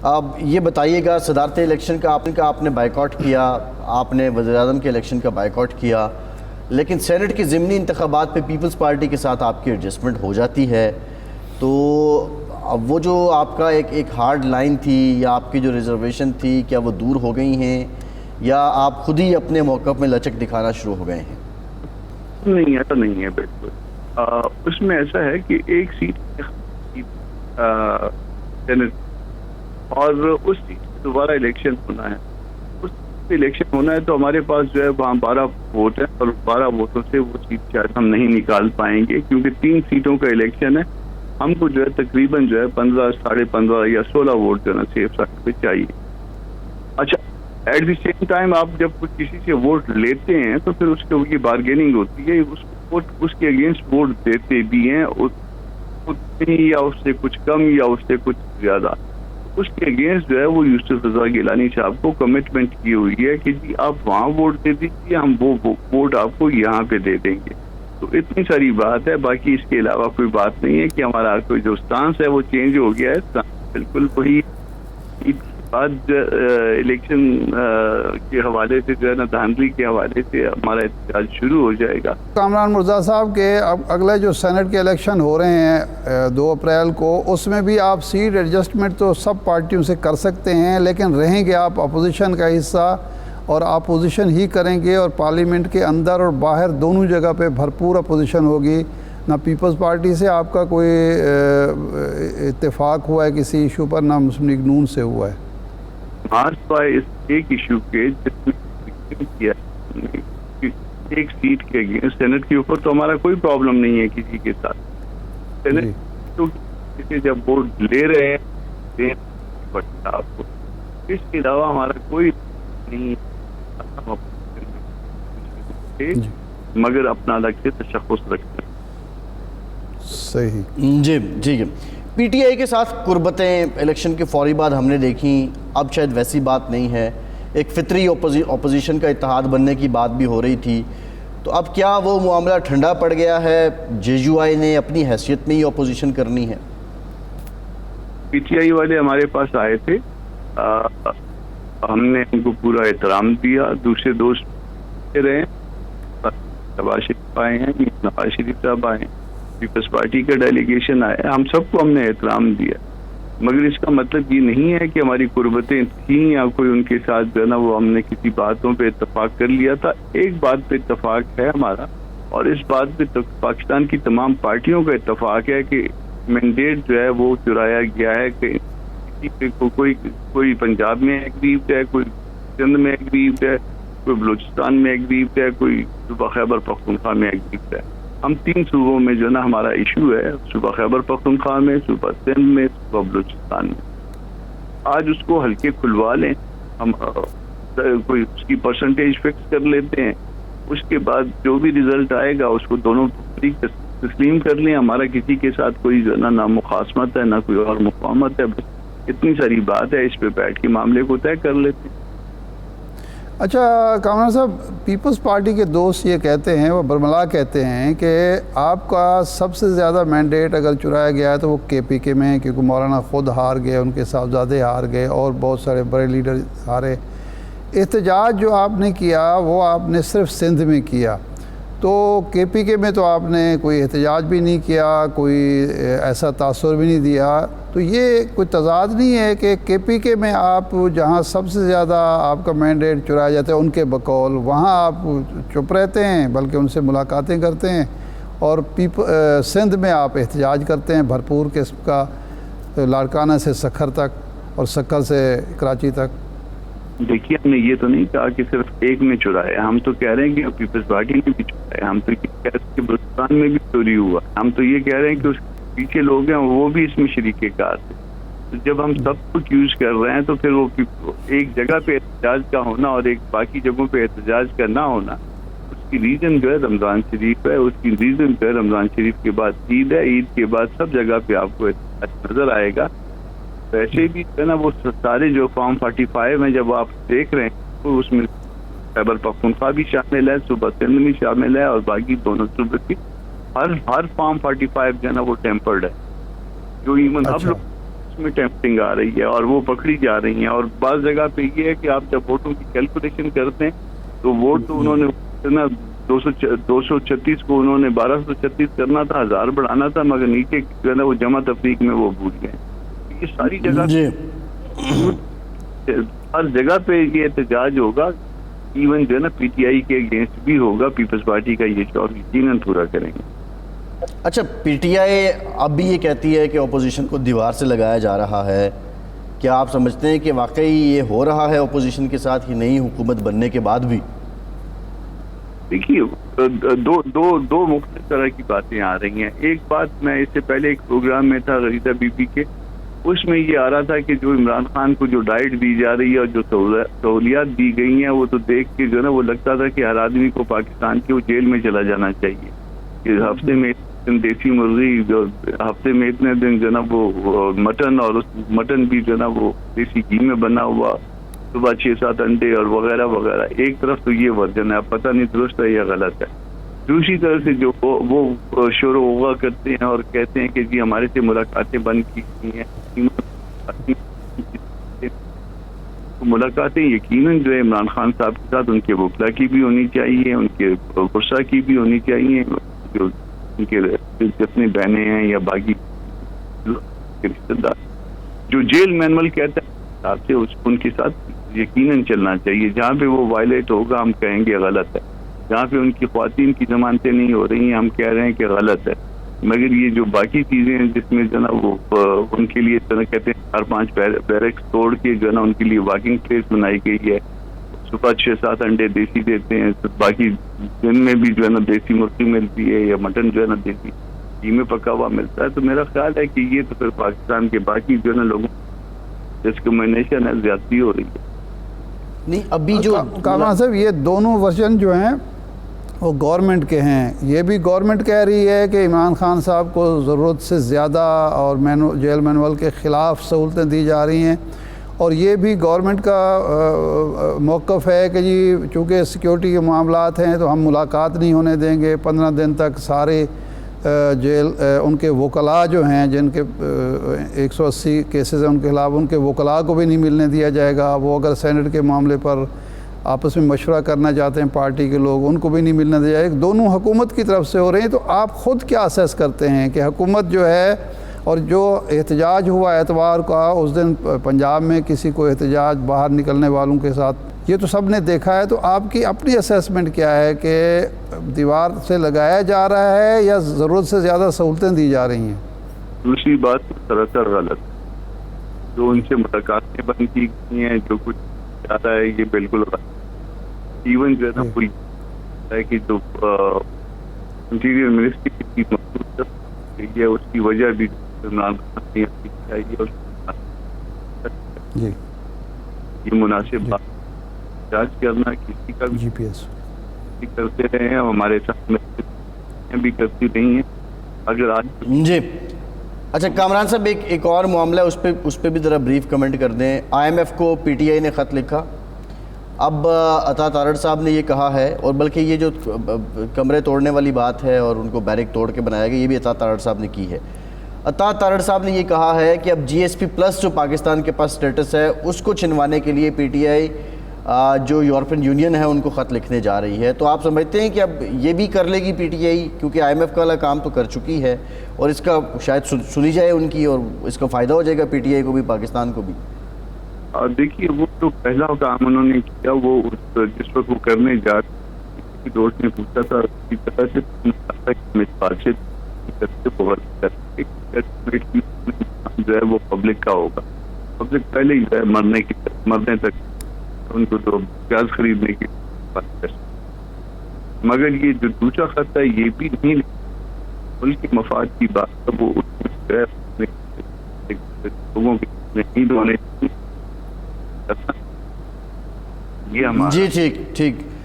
اب یہ بتائیے گا صدارتی الیکشن کا آپ نے بائیکاٹ کیا، آپ نے وزیر اعظم کے الیکشن کا بائیکاٹ کیا، لیکن سینٹ کے ضمنی انتخابات پہ پیپلز پارٹی کے ساتھ آپ کی ایڈجسٹمنٹ ہو جاتی ہے، تو اب وہ جو آپ کا ایک ہارڈ لائن تھی یا آپ کی جو ریزرویشن تھی، کیا وہ دور ہو گئی ہیں یا آپ خود ہی اپنے موقف میں لچک دکھانا شروع ہو گئے ہیں؟ نہیں، ایسا نہیں ہے بالکل. اس میں ایسا ہے کہ ایک سیٹ سینٹ اور اس سیٹ پہ دوبارہ الیکشن ہونا ہے. اس پہ الیکشن ہونا ہے تو ہمارے پاس جو ہے وہاں 12 ووٹ ہیں اور 12 ووٹوں سے وہ سیٹ شاید ہم نہیں نکال پائیں گے، کیونکہ 3 سیٹوں کا الیکشن ہے. ہم کو جو ہے تقریباً جو ہے 15 ساڑھے 15 یا 16 ووٹ جو ہے نا سیف سائڈ پہ چاہیے. اچھا، ایٹ دی سیم ٹائم آپ جب کچھ کسی سے ووٹ لیتے ہیں تو پھر اس کی بارگیننگ ہوتی ہے، اس کے اگینسٹ ووٹ دیتے بھی ہیں یا اس سے کچھ کم یا اس سے کچھ زیادہ. اس کے اگینسٹ جو ہے وہ یوسف رضا گیلانی صاحب کو کمٹمنٹ کی ہوئی ہے کہ جی آپ وہاں ووٹ دے دیجیے، ہم وہ ووٹ آپ کو یہاں پہ دے دیں گے. تو اتنی ساری بات ہے، باقی اس کے علاوہ کوئی بات نہیں ہے کہ ہمارا کوئی جو سٹانس ہے وہ چینج ہو گیا ہے. بالکل وہی بعد الیکشن کے حوالے سے جو ہے نا دھاندلی کے حوالے سے ہمارا احتجاج شروع ہو جائے گا. کامران مرزا صاحب کے اب اگلے جو سینٹ کے الیکشن ہو رہے ہیں 2 اپریل کو، اس میں بھی آپ سیٹ ایڈجسٹمنٹ تو سب پارٹیوں سے کر سکتے ہیں، لیکن رہیں گے آپ اپوزیشن کا حصہ اور اپوزیشن ہی کریں گے، اور پارلیمنٹ کے اندر اور باہر دونوں جگہ پہ بھرپور اپوزیشن ہوگی. نہ پیپلز پارٹی سے آپ کا کوئی اتفاق ہوا ہے کسی ایشو پر، نہ مسلم لیگ نون سے ہوا ہے؟ مارچ پائے اس ایک ایشو کے جس میں کیا ایک سیٹ کے اگینسٹ سینٹ کے اوپر تو ہمارا کوئی پرابلم نہیں ہے کسی کے ساتھ. سینٹ تو جب ووٹ لے رہے ہیں آپ کو، اس کے علاوہ ہمارا کوئی نہیں، مگر اپنا الگ سے تشخص رکھتے ہیں. صحیح. جی پی ٹی آئی کے ساتھ قربتیں الیکشن کے فوری بعد ہم نے دیکھیں، اب شاید ویسی بات نہیں ہے. ایک فطری اپوزیشن کا اتحاد بننے کی بات بھی ہو رہی تھی، تو اب کیا وہ معاملہ ٹھنڈا پڑ گیا ہے؟ جے یو آئی نے اپنی حیثیت میں ہی اپوزیشن کرنی ہے؟ پی ٹی آئی والے ہمارے پاس آئے تھے، ہم نے ان کو پورا احترام دیا. دوسرے دوست رہے، نواز شریف آئے ہیں، نواز شریف صاحب آئے ہیں، پیپلز پارٹی کا ڈیلیگیشن آیا، ہم سب کو ہم نے احترام دیا. مگر اس کا مطلب یہ نہیں ہے کہ ہماری قربتیں تھیں یا کوئی ان کے ساتھ جو ہے نا وہ ہم نے کسی باتوں پہ اتفاق کر لیا تھا. ایک بات پہ اتفاق ہے ہمارا، اور اس بات پہ پاکستان کی تمام پارٹیوں کا اتفاق ہے کہ مینڈیٹ جو ہے وہ چرایا گیا ہے کہ کوئی پنجاب میں ایگریوڈ ہے، کوئی سندھ میں ایگریوڈ ہے، کوئی بلوچستان میں ایگریوڈ ہے، کوئی صوبہ خیبر پختونخوا میں ایگریوڈ ہے. ہم 3 صوبوں میں جو ہے نا ہمارا ایشو ہے، صوبہ خیبر پختونخوا میں، صوبہ سندھ میں، صوبہ بلوچستان میں. آج اس کو ہلکے کھلوا لیں، ہم کوئی اس کی پرسنٹیج فکس کر لیتے ہیں، اس کے بعد جو بھی رزلٹ آئے گا اس کو دونوں تسلیم کر لیں. ہمارا کسی کے ساتھ کوئی جو ہے نا مخاصمت ہے، نہ کوئی اور مقاومت ہے. بس اتنی ساری بات ہے، اس پہ بیٹھ کے معاملے کو طے کر لیتے ہیں. اچھا کامران صاحب، پیپلز پارٹی کے دوست یہ کہتے ہیں، وہ برملا کہتے ہیں کہ آپ کا سب سے زیادہ مینڈیٹ اگر چرایا گیا ہے تو وہ کے پی کے میں ہے، کیونکہ مولانا خود ہار گئے، ان کے صاحبزادے ہار گئے اور بہت سارے بڑے لیڈر ہارے. احتجاج جو آپ نے کیا وہ آپ نے صرف سندھ میں کیا، تو کے پی کے میں تو آپ نے کوئی احتجاج بھی نہیں کیا، کوئی ایسا تاثر بھی نہیں دیا. تو یہ کوئی تضاد نہیں ہے کہ کے پی کے میں آپ جہاں سب سے زیادہ آپ کا مینڈیٹ چرایا جاتا ہے ان کے بقول، وہاں آپ چپ رہتے ہیں بلکہ ان سے ملاقاتیں کرتے ہیں، اور سندھ میں آپ احتجاج کرتے ہیں بھرپور قسم کا، لاڑکانہ سے سکھر تک اور سکھر سے کراچی تک؟ دیکھیے، ہم نے یہ تو نہیں کہا کہ صرف ایک میں چرایا، ہم تو کہہ رہے ہیں کہ پیپلز پارٹی نے بھی چرایا. ہم تو یہ کہہ رہے ہیں کہ بلوچستان میں بھی چوری ہوا. ہم تو یہ کہہ رہے ہیں کہ اس پیچھے لوگ ہیں وہ بھی اس میں شریک کار تھے. تو جب ہم سب کچھ یوز کر رہے ہیں تو پھر وہ ایک جگہ پہ احتجاج کا ہونا اور ایک باقی جگہوں پہ احتجاج کا نہ ہونا، اس کی ریزن جو ہے رمضان شریف ہے. اس کی ریزن جو ہے رمضان شریف کے بعد عید ہے، عید کے بعد سب جگہ پہ آپ کو احتجاج نظر آئے گا. ویسے بھی جو ہے نا وہ سارے جو فارم 45 میں جب آپ دیکھ رہے ہیں تو اس میں خیبر پختونخوا بھی شامل ہے، صوبہ سندھ بھی شامل ہے، اور باقی دونوں صوبے کی ہر فارم 45 جو ہے نا وہ ٹیمپرڈ ہے. جو ایون ہم لوگ میں ٹیمپٹنگ آ رہی ہے اور وہ پکڑی جا رہی ہیں. اور بعض جگہ پہ یہ ہے کہ آپ جب ووٹوں کی کیلکولیشن کرتے ہیں تو ووٹ تو انہوں نے نا 236 کو انہوں نے 1236 کرنا تھا, 1000 بڑھانا تھا, مگر نیچے جو ہے نا وہ جمع تفریق میں وہ بھول گئے. یہ ساری جگہ جی ہر جگہ پہ یہ احتجاج ہوگا, ایون جو ہے نا پی ٹی آئی کے اگینسٹ بھی ہوگا. پیپلز پارٹی کا یہ شوق یقیناً پورا کریں گے. اچھا, پی ٹی آئی اب بھی یہ کہتی ہے کہ اپوزیشن کو دیوار سے لگایا جا رہا ہے. کیا آپ سمجھتے ہیں کہ واقعی یہ ہو رہا ہے اپوزیشن کے ساتھ ہی نئی حکومت بننے کے بعد بھی؟ دیکھیے دو مختلف طرح کی باتیں آ رہی ہیں. ایک بات, میں اس سے پہلے ایک پروگرام میں تھا غریزہ بی بی کے, اس میں یہ آ رہا تھا کہ جو عمران خان کو جو ڈائٹ دی جا رہی ہے اور جو سہولیات دی گئی ہیں وہ تو دیکھ کے جو ہے نا وہ لگتا تھا کہ ہر آدمی کو پاکستان کے وہ جیل میں چلا جانا چاہیے. کہ ہفتے میں دیسی مرغی, جو ہفتے میں اتنے دن جو ہے نا وہ مٹن, اور اس مٹن بھی جو ہے نا وہ دیسی گھی میں بنا ہوا, صبح 6-7 انڈے اور وغیرہ وغیرہ. ایک طرف تو یہ ورژن ہے, اب پتہ نہیں درست ہے یا غلط ہے. دوسری طرف سے جو وہ شور و غوغا کرتے ہیں اور کہتے ہیں کہ جی ہمارے سے ملاقاتیں بند کی گئی ہیں. ملاقاتیں یقیناً جو ہے عمران خان صاحب کے ساتھ ان کے وکلا کی بھی ہونی چاہیے, ان کے غصہ کی بھی ہونی چاہیے, جو ان کے جتنے بہنیں ہیں یا باقی رشتے دار جو جیل مینول کہتا ہے سے ان کے ساتھ یقیناً چلنا چاہیے. جہاں پہ وہ وائلیٹ ہوگا ہم کہیں گے غلط ہے, جہاں پہ ان کی خواتین کی ضمانتیں نہیں ہو رہی ہیں ہم کہہ رہے ہیں کہ غلط ہے. مگر یہ جو باقی چیزیں ہیں جس میں جو ہے نا وہ ان کے لیے کہتے ہیں 4-5 بیرکس توڑ کے جو ہے نا ان کے لیے واکنگ پلیس بنائی گئی ہے. صبح 6-7 انڈے دیسی دیتے ہیں, باقی دن میں بھی جو ہے نا دیسی مرغی ملتی ہے یا مٹن جو ہے نا دیسی گھی میں پکا ہوا ملتا ہے. تو میرا خیال ہے کہ یہ تو پھر پاکستان کے باقی جو ہے نا لوگوں ڈسکریمنیشن ہے, زیادتی ہو رہی ہے. نہیں ابھی جو کامران صاحب یہ دونوں ورژن جو ہیں وہ گورنمنٹ کے ہیں. یہ بھی گورنمنٹ کہہ رہی ہے کہ عمران خان صاحب کو ضرورت سے زیادہ اور جیل مینول کے خلاف سہولتیں دی جا رہی ہیں, اور یہ بھی گورنمنٹ کا موقف ہے کہ جی چونکہ سیکیورٹی کے معاملات ہیں تو ہم ملاقات نہیں ہونے دیں گے. 15 دن تک سارے جیل ان کے وکلاء جو ہیں جن کے 180 کیسز ہیں ان کے خلاف, ان کے وکلاء کو بھی نہیں ملنے دیا جائے گا. وہ اگر سینٹ کے معاملے پر آپس میں مشورہ کرنا چاہتے ہیں پارٹی کے لوگ, ان کو بھی نہیں ملنے دیا جائے گا. دونوں حکومت کی طرف سے ہو رہے ہیں. تو آپ خود کیا اسیس کرتے ہیں کہ حکومت جو ہے, اور جو احتجاج ہوا اتوار کا اس دن پنجاب میں کسی کو احتجاج باہر نکلنے والوں کے ساتھ, یہ تو سب نے دیکھا ہے, تو آپ کی اپنی اسیسمنٹ کیا ہے کہ دیوار سے لگایا جا رہا ہے یا ضرورت سے زیادہ سہولتیں دی جا رہی ہیں؟ دوسری بات سراسر غلط. جو ان سے ملاقاتیں بند کی گئی ہیں, جو کچھ جاتا ہے یہ بالکل غلط. ایون جو ہے نا کوئی ہے کہ جو انٹیریئر منسٹری کی مخصوص ہے اس کی وجہ بھی عمران خان نے چاہیے. جی یہ مناسب بات جانچ کرنا کسی کا جی پی ایس کرتے رہے ہیں, ہمارے ساتھ میں بھی کرتی رہی ہیں. اگر آج جی اچھا کامران صاحب ایک اور معاملہ ہے, اس پہ بھی ذرا بریف کمنٹ کر دیں. آئی ایم ایف کو پی ٹی آئی نے خط لکھا. اب عطا تارڑ صاحب نے یہ کہا ہے, اور بلکہ یہ جو کمرے توڑنے والی بات ہے اور ان کو بیرک توڑ کے بنایا گیا, یہ بھی عطا تارڑ صاحب نے کی ہے. عطا تارڑ صاحب نے یہ کہا ہے کہ اب جی ایس پی پلس جو پاکستان کے پاس سٹیٹس ہے اس کو چھنوانے کے لیے پی ٹی آئی جو یورپین یونین ہے ان کو خط لکھنے جا رہی ہے. تو آپ سمجھتے ہیں کہ اب یہ بھی کر لے گی پی ٹی آئی, کیونکہ آئی ایم ایف والا کام تو کر چکی ہے, اور اس کا شاید سنی جائے ان کی, اور اس کا فائدہ ہو جائے گا پی ٹی آئی کو بھی, پاکستان کو بھی. دیکھیے وہ جو پہلا کام انہوں نے کیا, وہ جس وقت وہ کرنے جا رہے دوست نے پوچھا تھا اسی طرح سے جو ہے وہ پبلک کا ہوگا. پبلک پہلے ہی مرنے تک ان کو تو پیاز خریدنے کی بات کر. مگر یہ جو دوسرا خط ہے یہ بھی نہیں ملک کے مفاد کی بات ہے, وہ لوگوں کے نہیں ہونے. جی ٹھیک